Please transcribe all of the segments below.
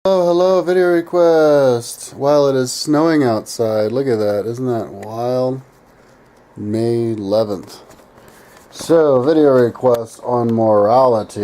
Oh, hello, video request. While it is snowing outside, look at that. Isn't that wild? May 11th. So, video request on morality.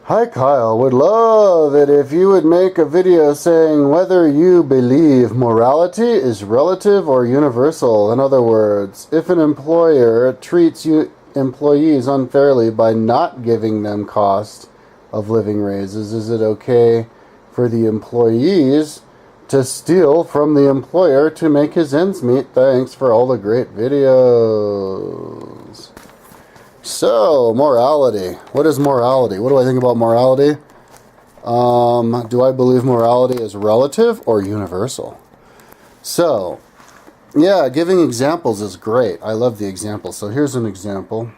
Hi, Kyle. Would love it if you would make a video saying whether you believe morality is relative or universal. In other words, if an employer treats employees unfairly by not giving them cost of living raises, is it okay for the employees to steal from the employer to make his ends meet? Thanks for all the great videos. So, morality. What is morality? What do I think about morality? Do I believe morality is relative or universal? So, yeah, giving examples is great. I love the examples. So here's an example.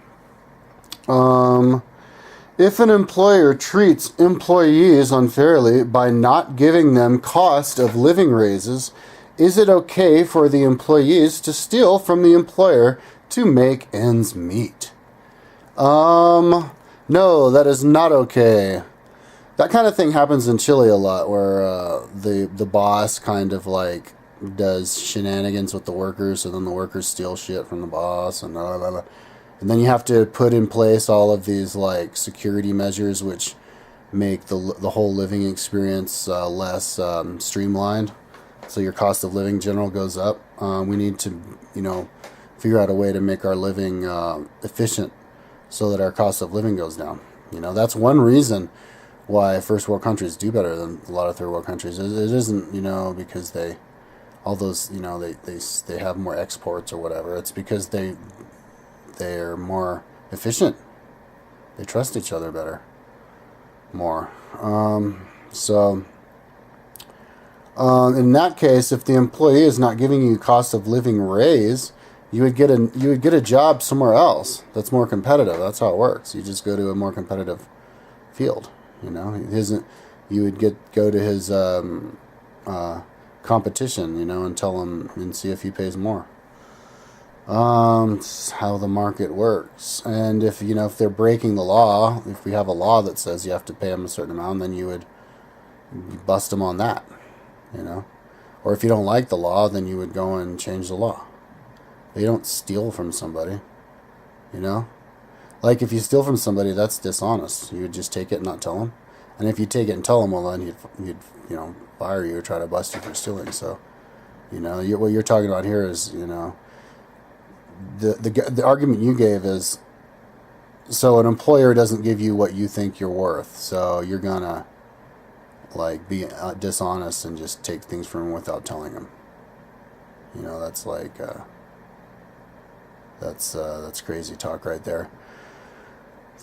If an employer treats employees unfairly by not giving them cost of living raises, is it okay for the employees to steal from the employer to make ends meet? No, that is not okay. That kind of thing happens in Chile a lot, where the boss kind of like does shenanigans with the workers, and then the workers steal shit from the boss, and blah, blah, blah. And then you have to put in place all of these like security measures, which make the whole living experience less streamlined. So your cost of living in general goes up. We need to, figure out a way to make our living efficient, so that our cost of living goes down. That's one reason why first world countries do better than a lot of third world countries. It isn't, because they have more exports or whatever. It's because they're more efficient. They trust each other better, more. In that case, if the employee is not giving you cost of living raise, you would get a job somewhere else that's more competitive. That's how it works. You just go to a more competitive field. You would go to his competition, and tell him and see if he pays more. It's how the market works. And if they're breaking the law, if we have a law that says you have to pay them a certain amount, then you would bust them on that. Or if you don't like the law, then you would go and change the law. You don't steal from somebody, Like if you steal from somebody, that's dishonest. You would just take it and not tell them. And if you take it and tell them, well, then he'd fire you or try to bust you for stealing. So, what you're talking about here is, the argument you gave is, so an employer doesn't give you what you think you're worth, so you're gonna like be dishonest and just take things from him without telling him. That's like that's crazy talk right there.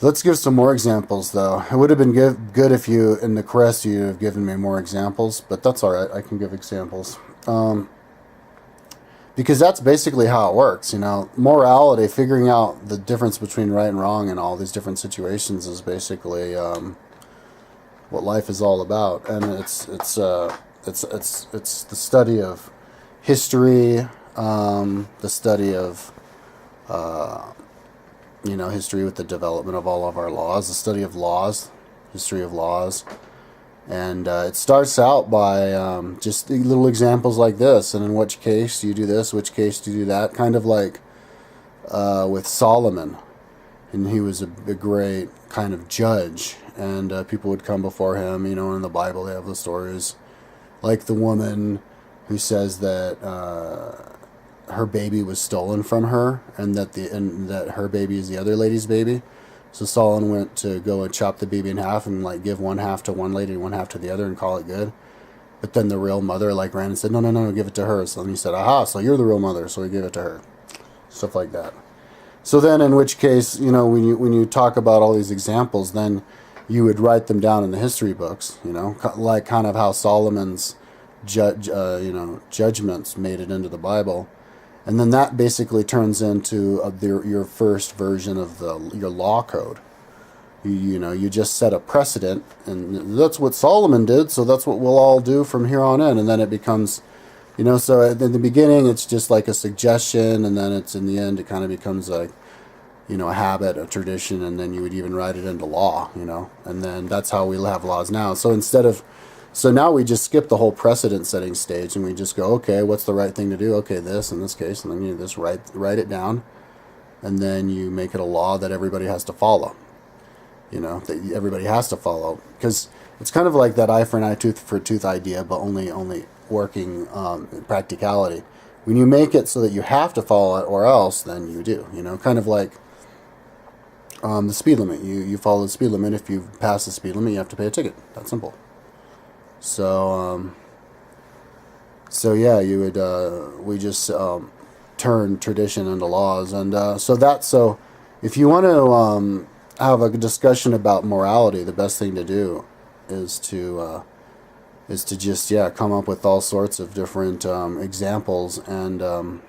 Let's give some more examples, though. It would have been good if you, in the crest, you have given me more examples, but that's all right. I can give examples. Because that's basically how it works, Morality, figuring out the difference between right and wrong in all these different situations is basically what life is all about. And it's the study of history, the study of history with the development of all of our laws, the study of laws, history of laws. And it starts out by just little examples like this, and in which case do you do this, which case do you do that, kind of like with Solomon. And he was a great kind of judge, and people would come before him, in the Bible they have the stories, like the woman who says that her baby was stolen from her, and that her baby is the other lady's baby. So Solomon went to go and chop the baby in half and like give one half to one lady and one half to the other and call it good. But then the real mother like ran and said, no, give it to her. So then he said, aha, so you're the real mother, so he gave it to her. Stuff like that. So then in which case, when you talk about all these examples, then you would write them down in the history books, like kind of how Solomon's judgments made it into the Bible. And then that basically turns into your first version of your law code. You just set a precedent, and that's what Solomon did, so that's what we'll all do from here on in. And then it becomes, so in the beginning it's just like a suggestion, and then it's in the end it kind of becomes like a habit, a tradition, and then you would even write it into law, and then that's how we have laws now. So now we just skip the whole precedent setting stage and we just go, okay, what's the right thing to do? Okay, this in this case, and then you just write it down, and then you make it a law that everybody has to follow. That everybody has to follow, because it's kind of like that eye for an eye, tooth for a tooth idea, but only working in practicality. When you make it so that you have to follow it or else, then you do. Kind of like the speed limit. You follow the speed limit. If you pass the speed limit, you have to pay a ticket. That's simple. So yeah, we just turn tradition into laws, and so if you want to have a discussion about morality, the best thing to do is to just come up with all sorts of different examples, and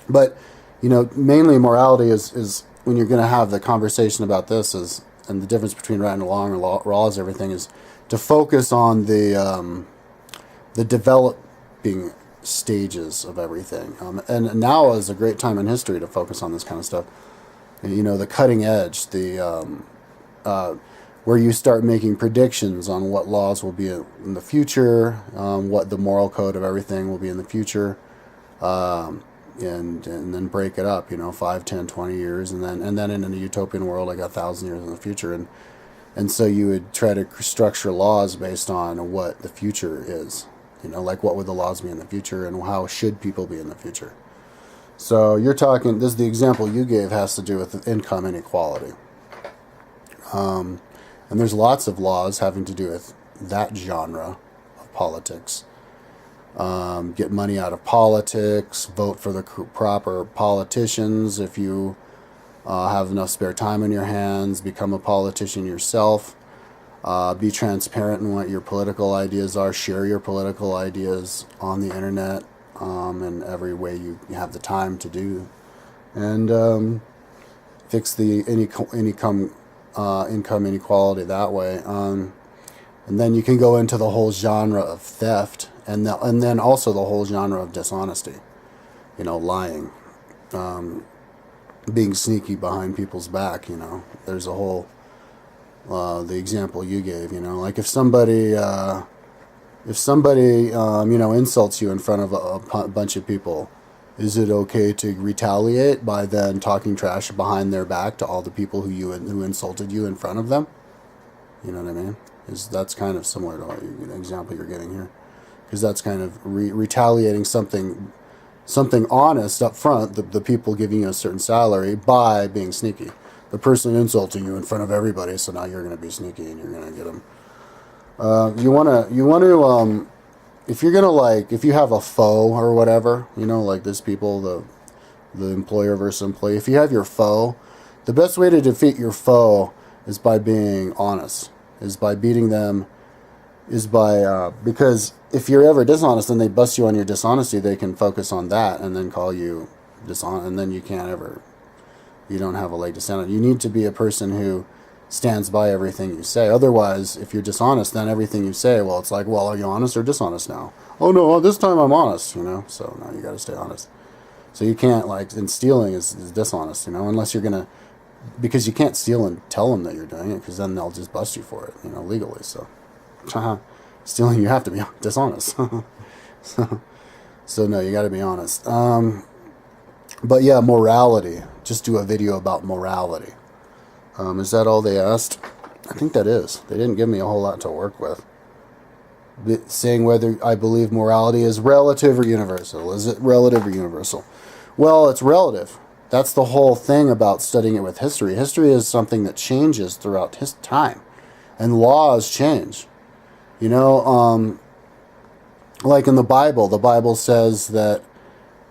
but mainly morality is when you're going to have the conversation about this and the difference between right and wrong and laws, everything is to focus on the developing stages of everything, and now is a great time in history to focus on this kind of stuff. The cutting edge, where you start making predictions on what laws will be in the future, what the moral code of everything will be in the future, and then break it up, 5, 10, 20 years, and then in a utopian world, like 1,000 years in the future, and so you would try to structure laws based on what the future is, like what would the laws be in the future, and how should people be in the future. So you're talking, the example you gave has to do with income inequality. And there's lots of laws having to do with that genre of politics. Get money out of politics, vote for the proper politicians if you have enough spare time on your hands, become a politician yourself, be transparent in what your political ideas are, share your political ideas on the internet, in every way you have the time to do, and fix the income inequality that way. And then you can go into the whole genre of theft, and then also the whole genre of dishonesty, lying, being sneaky behind people's back. There's a whole the example you gave. Like if somebody insults you in front of a bunch of people, is it okay to retaliate by then talking trash behind their back to all the people who insulted you in front of them? You know what I mean? That's kind of similar to the example you're getting here, because that's kind of retaliating something honest up front, the people giving you a certain salary, by being sneaky. The person insulting you in front of everybody, so now you're going to be sneaky and you're going to get them. You want to, if you're going to, if you have a foe or whatever, like this people, the employer versus employee, if you have your foe, the best way to defeat your foe is by being honest, is by beating them, because if you're ever dishonest and they bust you on your dishonesty, they can focus on that and then call you dishonest, and then you don't have a leg to stand on. You need to be a person who stands by everything you say. Otherwise, if you're dishonest, then everything you say, well, it's like, well, are you honest or dishonest now? Oh no, this time I'm honest, so now you got to stay honest. So you can't, and stealing is dishonest, unless you're going to, because you can't steal and tell them that you're doing it, because then they'll just bust you for it, legally. So stealing, you have to be dishonest. So no, you got to be honest. But yeah, morality. Just do a video about morality. Is that all they asked? I think that is. They didn't give me a whole lot to work with. Saying whether I believe morality is relative or universal. Is it relative or universal? Well, it's relative. That's the whole thing about studying it with history. History is something that changes throughout time. And laws change. Like in the Bible says that,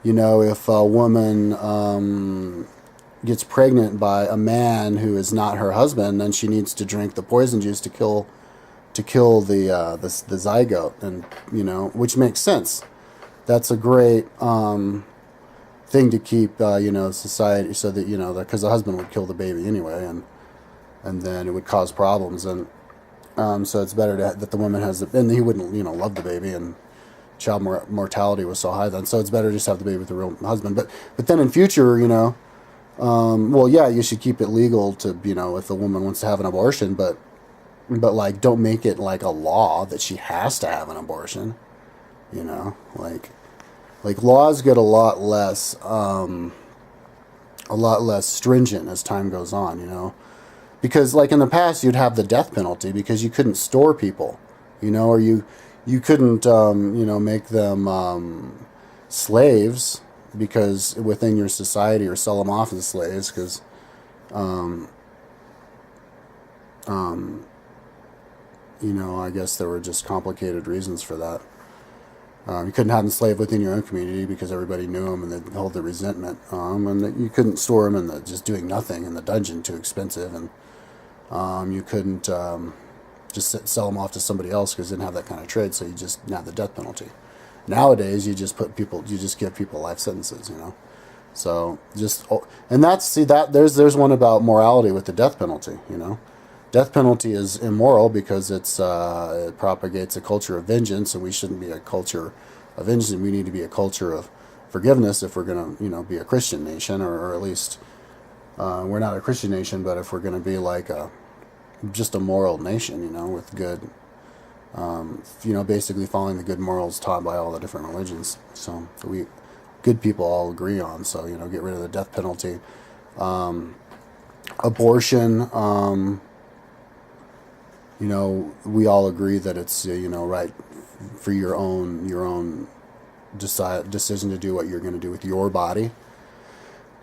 if a woman gets pregnant by a man who is not her husband, then she needs to drink the poison juice to kill the zygote, and which makes sense. That's a great thing to keep society, so that because the husband would kill the baby anyway, and then it would cause problems, and so it's better that the woman has and he wouldn't love the baby, and child mortality was so high then, so it's better just to have the baby with the real husband. But then in future, Well, yeah, you should keep it legal to, if a woman wants to have an abortion, but like, don't make it like a law that she has to have an abortion. Like laws get a lot less stringent as time goes on. Because like in the past, you'd have the death penalty because you couldn't store people, or you couldn't, make them slaves because within your society, or sell them off as slaves because I guess there were just complicated reasons for that. You couldn't have them slave within your own community because everybody knew them and they'd hold the resentment. And that you couldn't store them just doing nothing in the dungeon, too expensive. And you couldn't just sell them off to somebody else because they didn't have that kind of trade. So you just have the death penalty. Nowadays, you just give people life sentences. So and there's one about morality with the death penalty. Death penalty is immoral because it propagates a culture of vengeance, and we shouldn't be a culture of vengeance. We need to be a culture of forgiveness if we're going to, be a Christian nation, or at least we're not a Christian nation, but if we're going to be like just a moral nation, with good, basically following the good morals taught by all the different religions. So good people all agree on. So, get rid of the death penalty. Abortion. We all agree that it's right for your own decision to do what you're going to do with your body,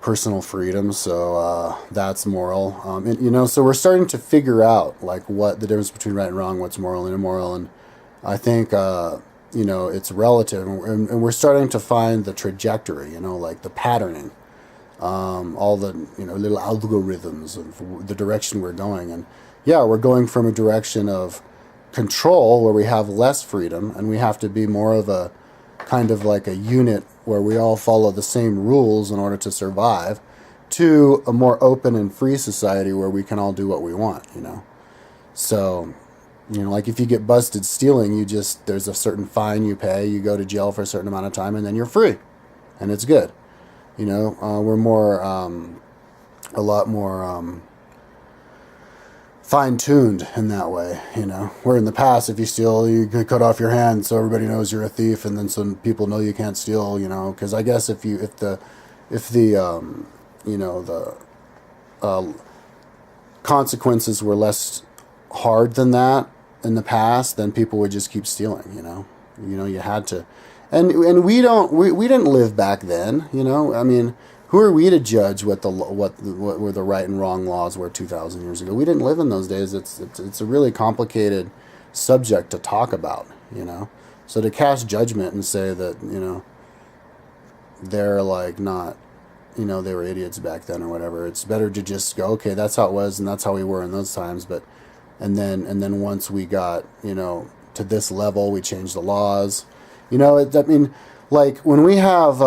personal freedom. So that's moral. So we're starting to figure out like what the difference between right and wrong, what's moral and immoral, and I think it's relative, and we're starting to find the trajectory. Like the patterning, all the little algorithms of the direction we're going. And yeah, we're going from a direction of control where we have less freedom and we have to be more of a kind of like a unit where we all follow the same rules in order to survive, to a more open and free society where we can all do what we want. So like if you get busted stealing, there's a certain fine you pay, you go to jail for a certain amount of time, and then you're free and it's good. We're more a lot more fine-tuned in that way. Where in the past, if you steal, you could cut off your hand so everybody knows you're a thief, and then some people know you can't steal. Because I guess if the consequences were less hard than that in the past, then people would just keep stealing. You had to, and we didn't live back then. I mean, who are we to judge what were the right and wrong laws were 2,000 years ago? We didn't live in those days. It's a really complicated subject to talk about. So to cast judgment and say that they're like not, they were idiots back then or whatever. It's better to just go, okay, that's how it was and that's how we were in those times. But and then once we got to this level, we changed the laws. Like when we have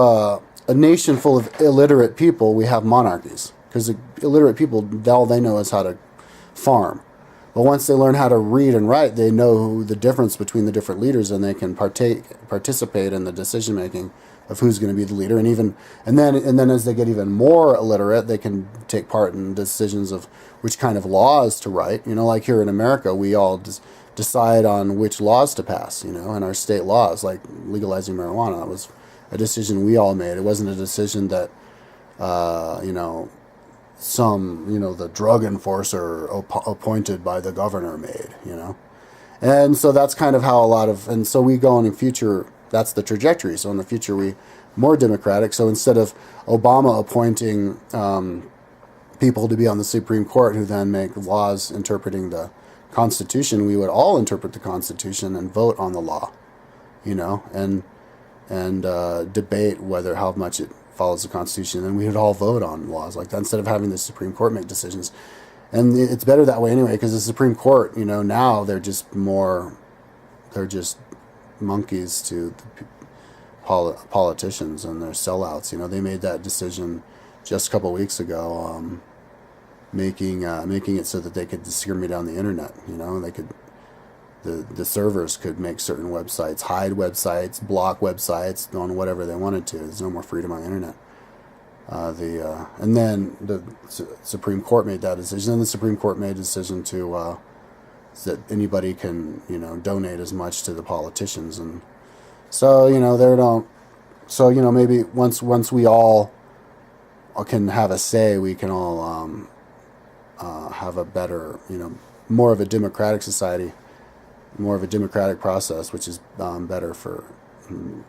a nation full of illiterate people, we have monarchies, because the illiterate people, all they know is how to farm. But once they learn how to read and write, they know the difference between the different leaders, and they can participate in the decision making of who's going to be the leader. And then as they get even more illiterate, they can take part in decisions of which kind of laws to write. Like here in America, we all decide on which laws to pass. In our state laws, like legalizing marijuana, that was a decision we all made. It wasn't a decision that, the drug enforcer appointed by the governor made, And so that's kind of how and so we go in the future, that's the trajectory. So in the future, we more democratic. So instead of Obama appointing people to be on the Supreme Court who then make laws interpreting the Constitution, we would all interpret the Constitution and vote on the law, and debate how much it follows the Constitution. And we would all vote on laws like that instead of having the Supreme Court make decisions. And it's better that way anyway, because the Supreme Court, now they're just monkeys to the politicians, and they're sellouts. They made that decision just a couple of weeks ago, making it so that they could discriminate on the internet. They could. The servers could make certain websites, hide websites, block websites, on whatever they wanted to. There's no more freedom on the internet. And then the Supreme Court made that decision. And the Supreme Court made a decision to that anybody can, donate as much to the politicians, and so they don't. So maybe once we all can have a say, we can all have a better, more of a democratic society, more of a democratic process, which is better for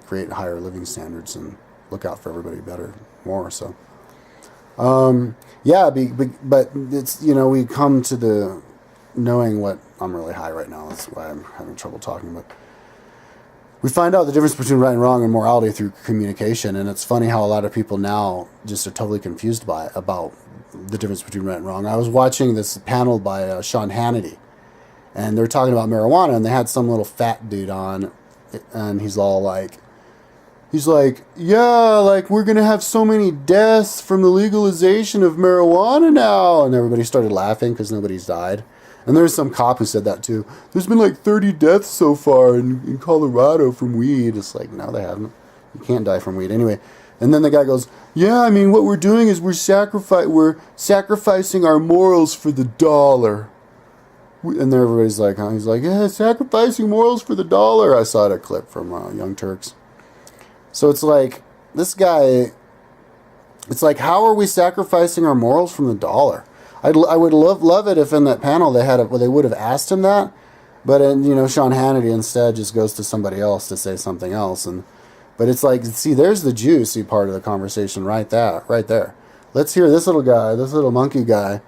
create higher living standards and look out for everybody better, more so. Yeah, but it's we come to the knowing what I'm really high right now. That's why I'm having trouble talking. But we find out the difference between right and wrong and morality through communication, and it's funny how a lot of people now just are totally confused about the difference between right and wrong. I was watching this panel by Sean Hannity, and they're talking about marijuana, and they had some little fat dude on, and he's like, yeah, like we're going to have so many deaths from the legalization of marijuana now. And everybody started laughing because nobody's died. And there's some cop who said that too. There's been like 30 deaths so far in Colorado from weed. It's like, no, they haven't. You can't die from weed. Anyway, and then the guy goes, yeah, I mean, what we're doing is we're sacrificing our morals for the dollar. And then everybody's like, huh? He's like, yeah, sacrificing morals for the dollar. I saw a clip from Young Turks. So it's like, this guy, it's like, how are we sacrificing our morals from the dollar? I would love it if in that panel they would have asked him that, but Sean Hannity instead just goes to somebody else to say something else, but it's like, see, there's the juicy part of the conversation right there. Let's hear this little monkey guy,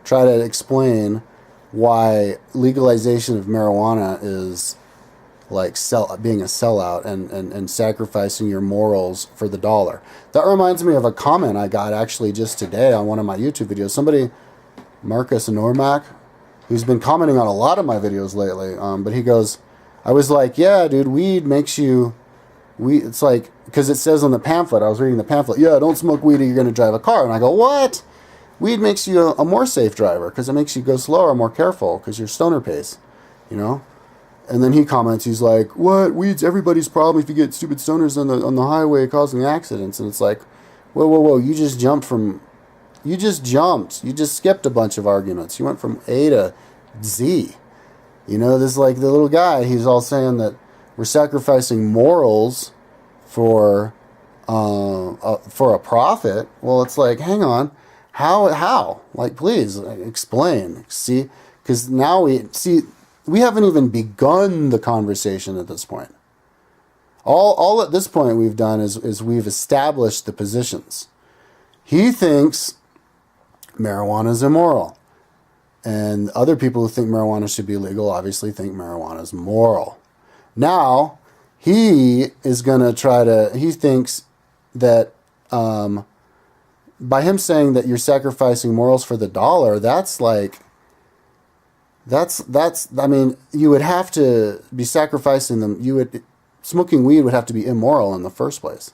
try to explain why legalization of marijuana is like being a sellout and sacrificing your morals for the dollar. That reminds me of a comment I got actually just today on one of my YouTube videos. Somebody, Marcus Normack, who's been commenting on a lot of my videos lately, but he goes, I was like, yeah, dude, weed makes you, it's like, because it says on the pamphlet, I was reading the pamphlet, yeah, don't smoke weed or you're going to drive a car. And I go, what? Weed makes you a more safe driver because it makes you go slower, more careful because you're stoner pace, And then he comments, he's like, what? Weed's everybody's problem if you get stupid stoners on the highway causing accidents. And it's like, whoa, you just skipped a bunch of arguments. You went from A to Z. This like the little guy, he's all saying that we're sacrificing morals for a profit. Well, it's like, hang on, how? Like, please explain. See, because now we haven't even begun the conversation at this point. All at this point we've done is we've established the positions. He thinks marijuana is immoral. And other people who think marijuana should be legal obviously think marijuana is moral. Now, he is going to he thinks that by him saying that you're sacrificing morals for the dollar, that's I mean, you would have to be sacrificing them. Smoking weed would have to be immoral in the first place.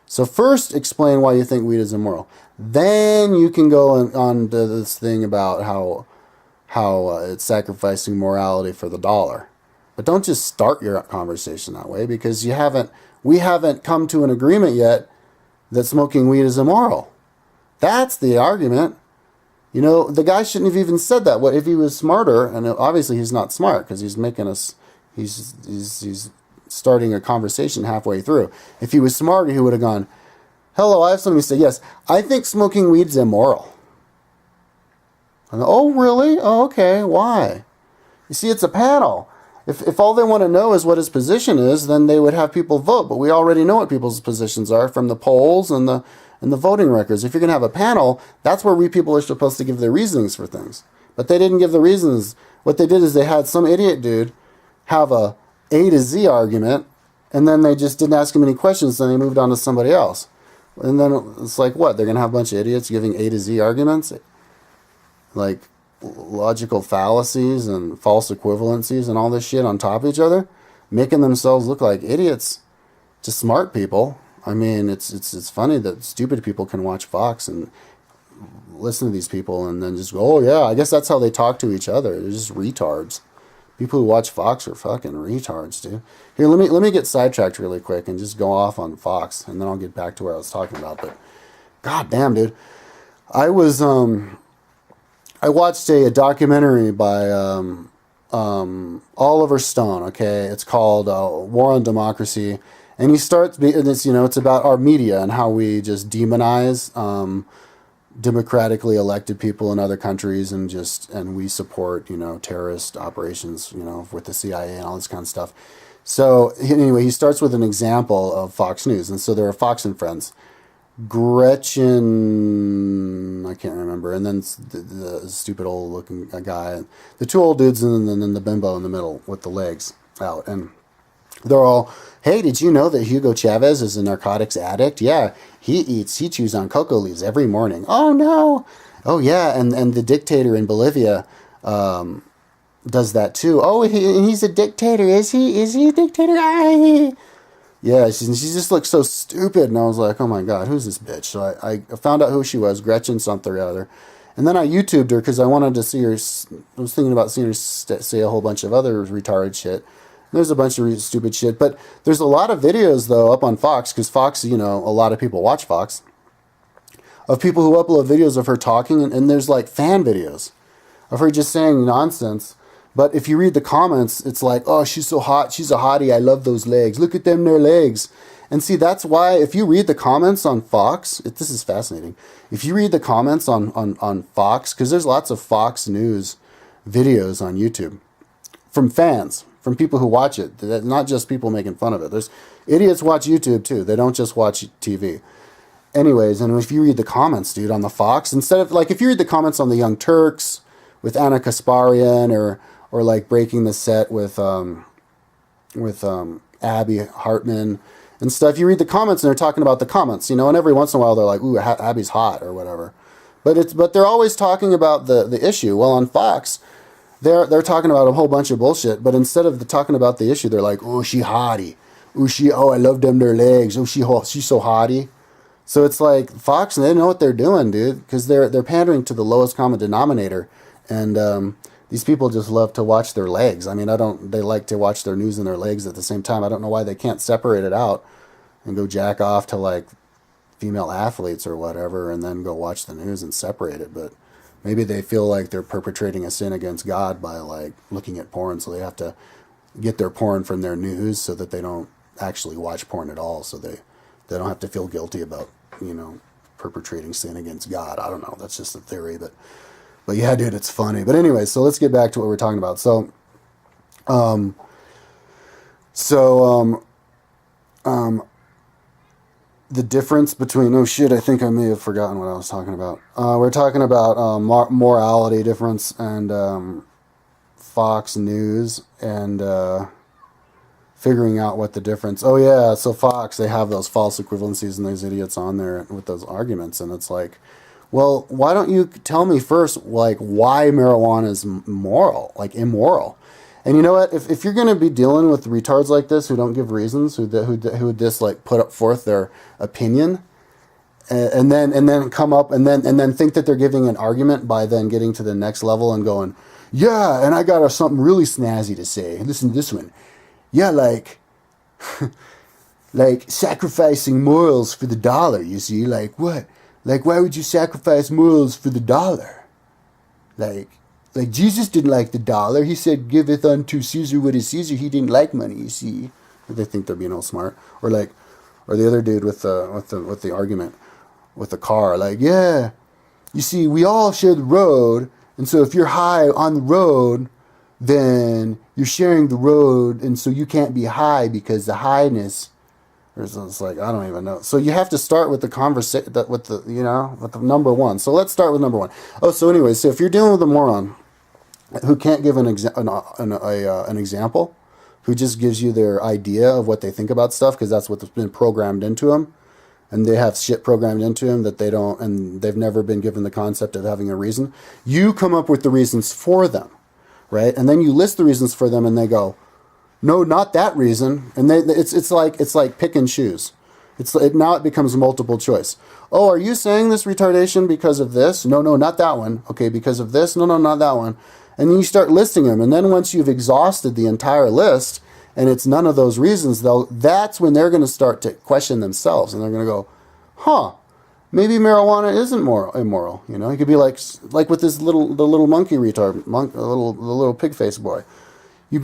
So first explain why you think weed is immoral. Then you can go on to this thing about how it's sacrificing morality for the dollar. But don't just start your conversation that way, because we haven't come to an agreement yet that smoking weed is immoral. That's the argument. The guy shouldn't have even said that. What if he was smarter? And obviously he's not smart because he's making us. He's starting a conversation halfway through. If he was smarter, he would have gone, "Hello, I have something to say. Yes, I think smoking weed is immoral." And, oh, really? Oh, okay. Why? You see, it's a panel. If all they want to know is what his position is, then they would have people vote. But we already know what people's positions are from the polls and the voting records. If you're going to have a panel, that's where we people are supposed to give their reasonings for things. But they didn't give the reasons. What they did is they had some idiot dude have a to Z argument, and then they just didn't ask him any questions, then they moved on to somebody else. And then it's like, what? They're going to have a bunch of idiots giving A to Z arguments? Like logical fallacies and false equivalencies and all this shit on top of each other, making themselves look like idiots to smart people. I mean, it's funny that stupid people can watch Fox and listen to these people and then just go, oh yeah, I guess that's how they talk to each other. They're just retards. People who watch Fox are fucking retards, dude. Here, let me get sidetracked really quick and just go off on Fox, and then I'll get back to where I was talking about. But God damn, dude. I was I watched a documentary by Oliver Stone. Okay, it's called War on Democracy, and he starts. And it's it's about our media and how we just demonize democratically elected people in other countries, and we support terrorist operations with the CIA and all this kind of stuff. So anyway, he starts with an example of Fox News, and so there are Fox and Friends. Gretchen, I can't remember, and then the stupid old looking guy, the two old dudes, and then the bimbo in the middle with the legs out, and they're all, hey, did you know that Hugo Chavez is a narcotics addict? Yeah, he chews on cocoa leaves every morning. Oh no, oh yeah, and the dictator in Bolivia does that too. Oh, he's a dictator, is he? Is he a dictator? Yeah, she just looked so stupid, and I was like, oh my god, who's this bitch? So I found out who she was, Gretchen something or other. And then I YouTubed her because I wanted to see her. I was thinking about seeing her say a whole bunch of other retarded shit. There's a bunch of stupid shit, but there's a lot of videos, though, up on Fox, because Fox, a lot of people watch Fox, of people who upload videos of her talking, and there's like fan videos of her just saying nonsense. But if you read the comments, it's like, oh, she's so hot. She's a hottie. I love those legs. Look at them, their legs. And see, that's why if you read the comments on Fox, this is fascinating. If you read the comments on Fox, because there's lots of Fox News videos on YouTube from fans, from people who watch it, not just people making fun of it. There's idiots watch YouTube too. They don't just watch TV. Anyways, and if you read the comments, dude, on the Fox, instead of if you read the comments on the Young Turks with Anna Kasparian or like Breaking the Set with Abby Hartman and stuff. You read the comments and they're talking about the comments, and every once in a while they're like, "Ooh, Abby's hot" or whatever. But they're always talking about the issue. Well, on Fox, they're talking about a whole bunch of bullshit. But instead of talking about the issue, they're like, "Oh, she hottie. Oh, I love them their legs. Oh, she's so hottie." So it's like Fox, and they know what they're doing, dude, because they're pandering to the lowest common denominator, and these people just love to watch their legs. I mean, they like to watch their news and their legs at the same time. I don't know why they can't separate it out and go jack off to like female athletes or whatever and then go watch the news and separate it. But maybe they feel like they're perpetrating a sin against God by like looking at porn. So they have to get their porn from their news so that they don't actually watch porn at all. So they don't have to feel guilty about, perpetrating sin against God. I don't know. That's just a theory, but yeah, dude, it's funny. But anyway, so let's get back to what we're talking about. So the difference between, oh shit, I think I may have forgotten what I was talking about. We're talking about morality difference and Fox News and figuring out what the difference. Oh yeah, so Fox, they have those false equivalencies and those idiots on there with those arguments, and it's like, well, why don't you tell me first, like, why marijuana is immoral? And you know what? If you're going to be dealing with retards like this who don't give reasons, who just like put up forth their opinion, and then come up and then think that they're giving an argument by then getting to the next level and going, yeah, and I got something really snazzy to say. Listen to this one. Yeah, like sacrificing morals for the dollar. You see, like what? Like, why would you sacrifice morals for the dollar? Like Jesus didn't like the dollar. He said, "Giveth unto Caesar what is Caesar." He didn't like money. You see, they think they're being all smart, or the other dude with the argument with the car. Like, yeah, you see, we all share the road, and so if you're high on the road, then you're sharing the road, and so you can't be high because the highness. It's like, I don't even know. So you have to start with the conversation, with the number one. So let's start with number one. Oh, so anyway, so if you're dealing with a moron who can't give an example, who just gives you their idea of what they think about stuff, because that's what's been programmed into them, and they have shit programmed into them that they don't, and they've never been given the concept of having a reason. You come up with the reasons for them, right? And then you list the reasons for them, and they go, no, not that reason. And it's like pick and choose. Now it becomes multiple choice. Oh, are you saying this retardation because of this? No, not that one. Okay, because of this? No, not that one. And then you start listing them. And then once you've exhausted the entire list and it's none of those reasons, that's when they're going to start to question themselves. And they're going to go, huh, maybe marijuana isn't immoral. You know, it could be like with the little monkey retard, the little pig face boy. You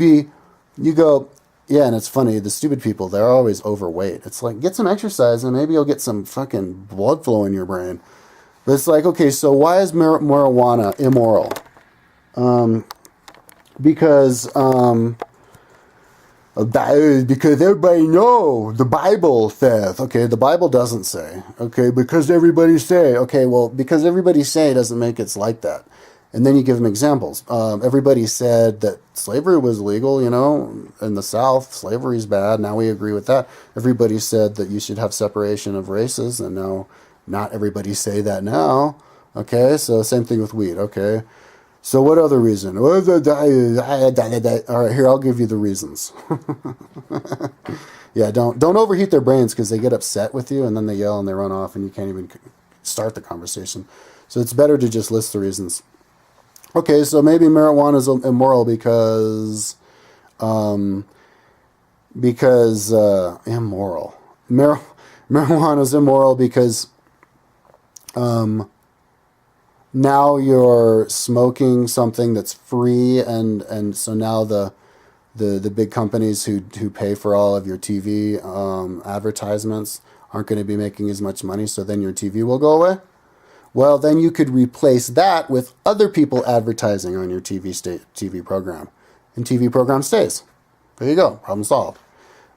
go, yeah, and it's funny. The stupid people, they're always overweight. It's like, get some exercise and maybe you'll get some fucking blood flow in your brain. But it's like, okay, so why is marijuana immoral? Because everybody know the Bible says. Okay, the Bible doesn't say. Okay, because everybody say. Okay, well, because everybody say doesn't make it like that. And then you give them examples. Everybody said that slavery was legal, you know, in the South. Slavery's bad. Now we agree with that. Everybody said that you should have separation of races, and now not everybody say that now. Okay, so same thing with weed. Okay, so what other reason? All right, here, I'll give you the reasons. Yeah, don't overheat their brains because they get upset with you and then they yell and they run off and you can't even start the conversation. So it's better to just list the reasons. Okay, so maybe marijuana is immoral because immoral. Marijuana is immoral because now you're smoking something that's free, and so now the big companies who pay for all of your TV advertisements aren't going to be making as much money, so then your TV will go away. Well, then you could replace that with other people advertising on your TV program, and TV program stays. There you go, problem solved.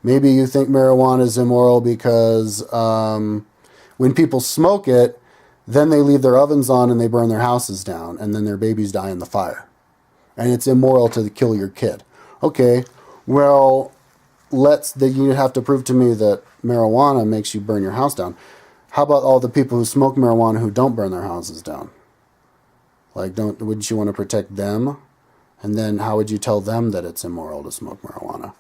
Maybe you think marijuana is immoral because when people smoke it, then they leave their ovens on and they burn their houses down, and then their babies die in the fire. And it's immoral to kill your kid. Okay, well, you have to prove to me that marijuana makes you burn your house down. How about all the people who smoke marijuana who don't burn their houses down? Like, wouldn't you want to protect them? And then how would you tell them that it's immoral to smoke marijuana?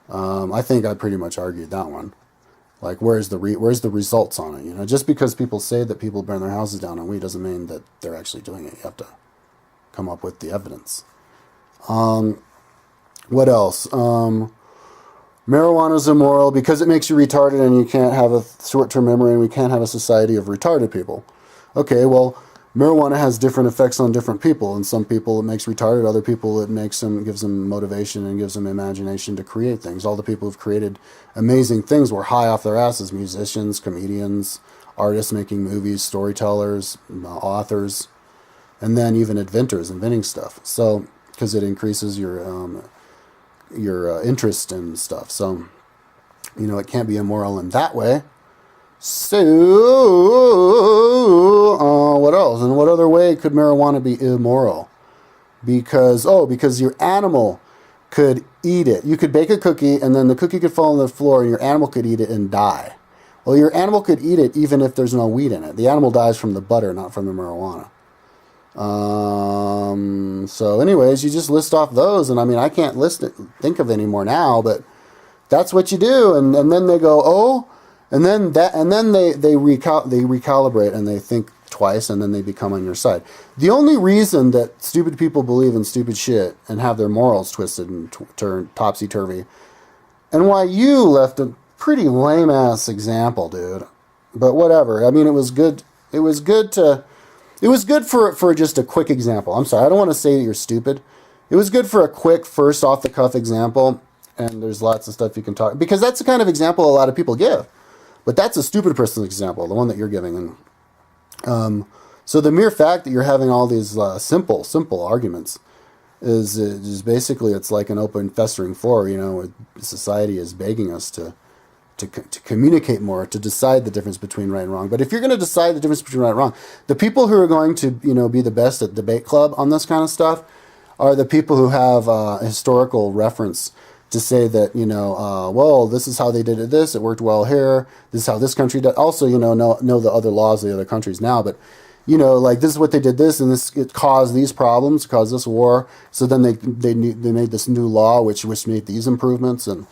I think I pretty much argued that one. Like, where's the results on it? You know, just because people say that people burn their houses down on weed doesn't mean that they're actually doing it. You have to come up with the evidence. What else? Marijuana is immoral because it makes you retarded and you can't have a short-term memory and we can't have a society of retarded people. Okay, well, marijuana has different effects on different people. And some people it makes retarded, other people it gives them motivation and gives them imagination to create things. All the people who've created amazing things were high off their asses: musicians, comedians, artists making movies, storytellers, authors, and then even inventors inventing stuff. So, because it increases your interest in stuff. So, you know, it can't be immoral in that way. So, what else? And what other way could marijuana be immoral? Because your animal could eat it. You could bake a cookie and then the cookie could fall on the floor and your animal could eat it and die. Well, your animal could eat it even if there's no weed in it. The animal dies from the butter, not from the marijuana. So anyways, you just list off those, and I mean, I can't think of any more now, but that's what you do. And then they go, oh, and then they recalibrate and they think twice, and then they become on your side. The only reason that stupid people believe in stupid shit and have their morals twisted and turned topsy-turvy, and why you left a pretty lame-ass example, dude. But whatever. I mean, it was good. It was good for just a quick example. I'm sorry, I don't want to say that you're stupid. It was good for a quick, first off-the-cuff example, and there's lots of stuff you can talk, because that's the kind of example a lot of people give. But that's a stupid person's example, the one that you're giving. And so the mere fact that you're having all these simple arguments is basically, it's like an open, festering floor. You know, society is begging us to communicate more, to decide the difference between right and wrong. But if you're going to decide the difference between right and wrong, the people who are going to, you know, be the best at debate club on this kind of stuff are the people who have historical reference to say that, you know, well, this is how they did it, it worked well here, this is how this country did. Also, you know the other laws of the other countries now, but, you know, like, this is what they did this, and it caused these problems, caused this war, so then they made this new law which made these improvements, and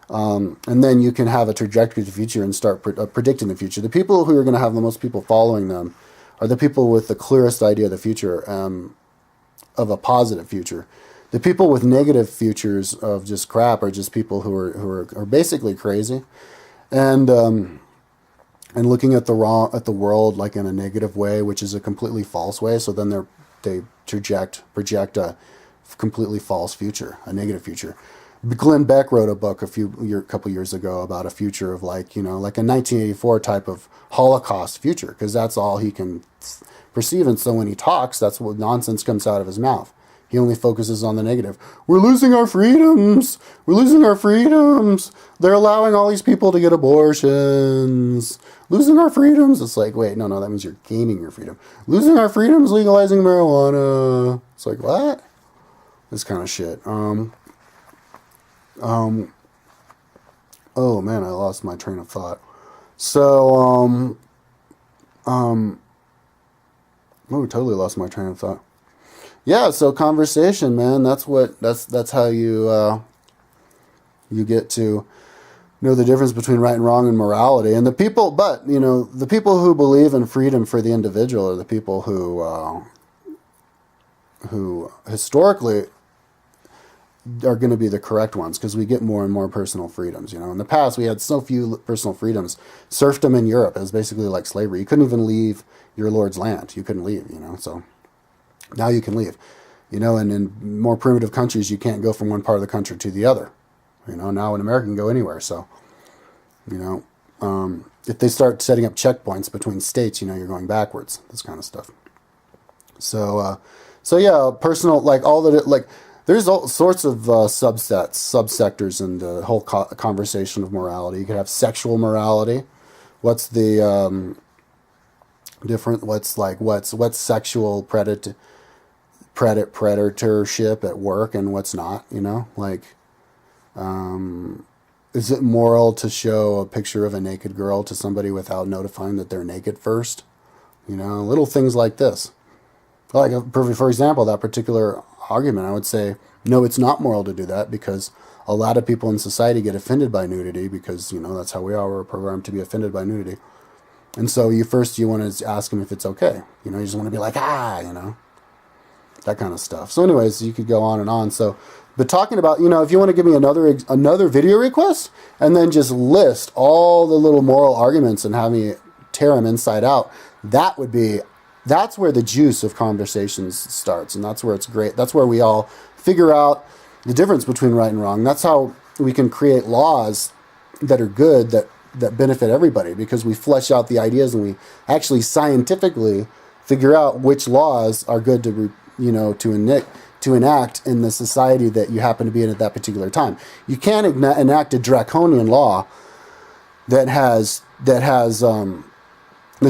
then you can have a trajectory of the future and start predicting the future. The people who are going to have the most people following them are the people with the clearest idea of the future, of a positive future. The people with negative futures of just crap are just people who are basically crazy, and and looking at the world like in a negative way, which is a completely false way. So then they project a completely false future, a negative future. Glenn Beck wrote a book a couple years ago about a future of like a 1984 type of Holocaust future, because that's all he can perceive. And so when he talks, that's what nonsense comes out of his mouth. He only focuses on the negative. We're losing our freedoms. We're losing our freedoms. They're allowing all these people to get abortions. Losing our freedoms. It's like, wait, no, that means you're gaining your freedom. Losing our freedoms, legalizing marijuana. It's like, what? This kind of shit. Oh man, I lost my train of thought. So, totally lost my train of thought. Yeah, so conversation, man. That's how you get to know the difference between right and wrong and morality. And the people who believe in freedom for the individual are the people who historically are going to be the correct ones, because we get more and more personal freedoms. In the past we had so few personal freedoms. Serfdom in Europe, it was basically like slavery. You couldn't even leave your lord's land. You couldn't leave. So now you can leave. And in more primitive countries, you can't go from one part of the country to the other. Now in America, you can go anywhere. So, if they start setting up checkpoints between states, you're going backwards. This kind of stuff. So yeah, personal, like all that, like there's all sorts of subsectors in the whole conversation of morality. You could have sexual morality. What's the what's sexual predatorship at work and what's not? Is it moral to show a picture of a naked girl to somebody without notifying that they're naked first? Little things like this. Like, for example, that particular argument, I would say, no, it's not moral to do that, because a lot of people in society get offended by nudity, because, that's how we are. We're programmed to be offended by nudity. And so you want to ask them if it's okay. You just want to be like, that kind of stuff. So anyways, you could go on and on. So, but talking about, if you want to give me another video request, and then just list all the little moral arguments and have me tear them inside out, that's where the juice of conversations starts. And that's where it's great. That's where we all figure out the difference between right and wrong. That's how we can create laws that are good, that benefit everybody, because we flesh out the ideas and we actually scientifically figure out which laws are good to enact in the society that you happen to be in at that particular time. You can't enact a draconian law that's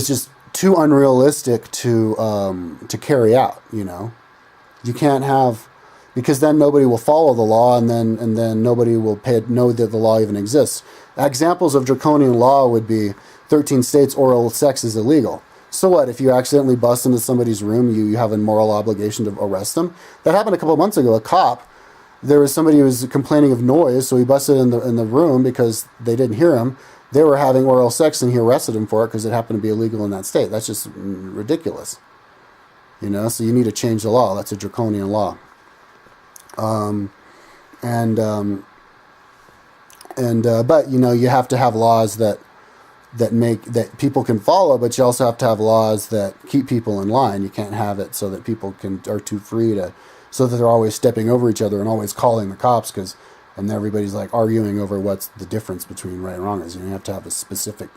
just too unrealistic to carry out. You can't have, because then nobody will follow the law, and then nobody will know that the law even exists. Examples of draconian law would be 13 states oral sex is illegal. So what, if you accidentally bust into somebody's room, you have a moral obligation to arrest them? That happened a couple of months ago. There was somebody who was complaining of noise, so he busted in the room because they didn't hear him. They were having oral sex, and he arrested him for it because it happened to be illegal in that state. That's just ridiculous. So you need to change the law. That's a draconian law. But you have to have laws that people can follow, but you also have to have laws that keep people in line. You can't have it so that people are too free so that they're always stepping over each other and always calling the cops, and everybody's like arguing over what's the difference between right and wrong is. You have to have a specific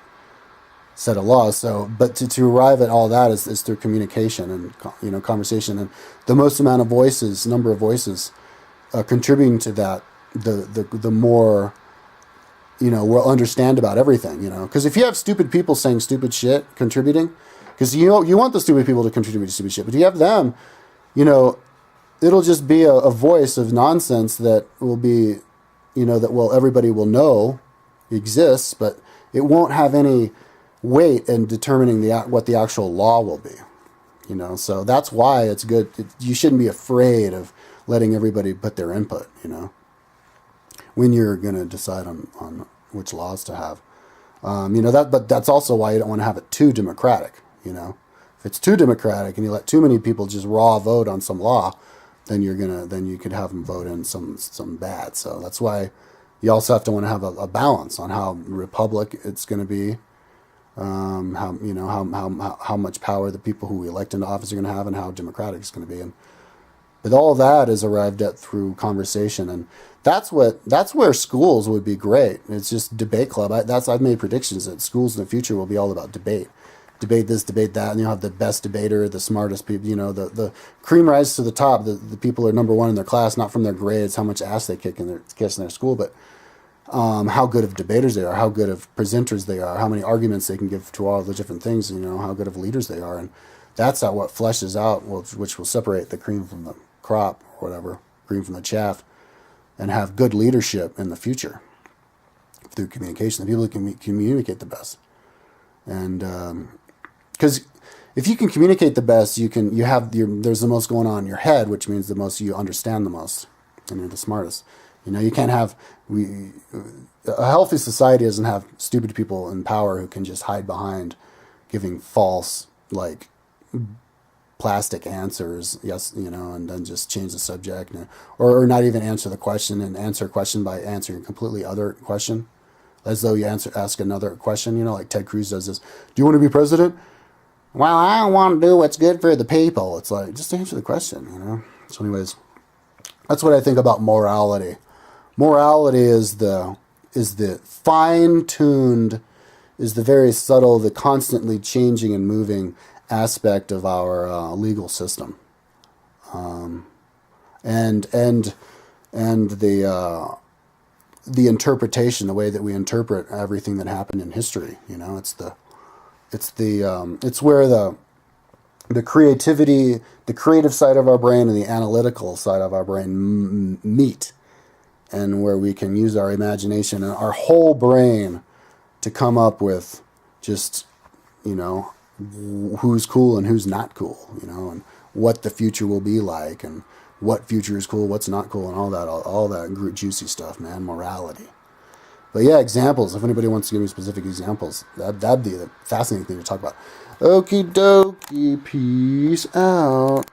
set of laws. So, but to arrive at all that is through communication and conversation, and the most amount of number of voices contributing to that, the more we'll understand about everything. Because if you have stupid people saying stupid shit, contributing, because you want the stupid people to contribute to stupid shit, but you have them, it'll just be a voice of nonsense that will be, everybody will know exists, but it won't have any weight in determining what the actual law will be. So that's why it's good. You shouldn't be afraid of letting everybody put their input, when you're going to decide on which laws to have. But that's also why you don't want to have it too democratic. If it's too democratic and you let too many people just raw vote on some law, then you could have them vote in some bad. So that's why you also have to want to have a balance on how republic it's going to be, how you know how much power the people who we elect into office are going to have, and how democratic it's going to be. And but all that is arrived at through conversation, and that's where schools would be great. It's just debate club. I've made predictions that schools in the future will be all about debate this, debate that, and you'll have the best debater, the smartest people. You know, the cream rises to the top. The people are number one in their class, not from their grades, how much ass they kick in their school, but how good of debaters they are, how good of presenters they are, how many arguments they can give to all the different things. You know, how good of leaders they are, and that's how what fleshes out, which will separate the cream from the crop, or whatever, cream from the chaff, and have good leadership in the future through communication. The people who can communicate the best, and because if you can communicate the best, there's the most going on in your head, which means the most you understand the most, and you're the smartest. You know, you can't have a healthy society doesn't have stupid people in power who can just hide behind giving false, like, plastic answers, yes, you know, and then just change the subject, or not even answer the question, and answer a question by answering a completely other question, as though you ask another question, you know, like Ted Cruz does this. Do you want to be president? Well, I want to do what's good for the people. It's like, just answer the question, you know. So anyways, that's what I think about morality. Morality is the fine-tuned, is the very subtle, the constantly changing and moving aspect of our legal system, and the interpretation, the way that we interpret everything that happened in history. You know, it's where the creativity, the creative side of our brain, and the analytical side of our brain meet, and where we can use our imagination and our whole brain to come up with just, you know, who's cool and who's not cool, you know, and what the future will be like, and what future is cool, what's not cool, and all that juicy stuff, man. Morality. But yeah, examples. If anybody wants to give me specific examples, that'd be the fascinating thing to talk about. Okie dokie, peace out.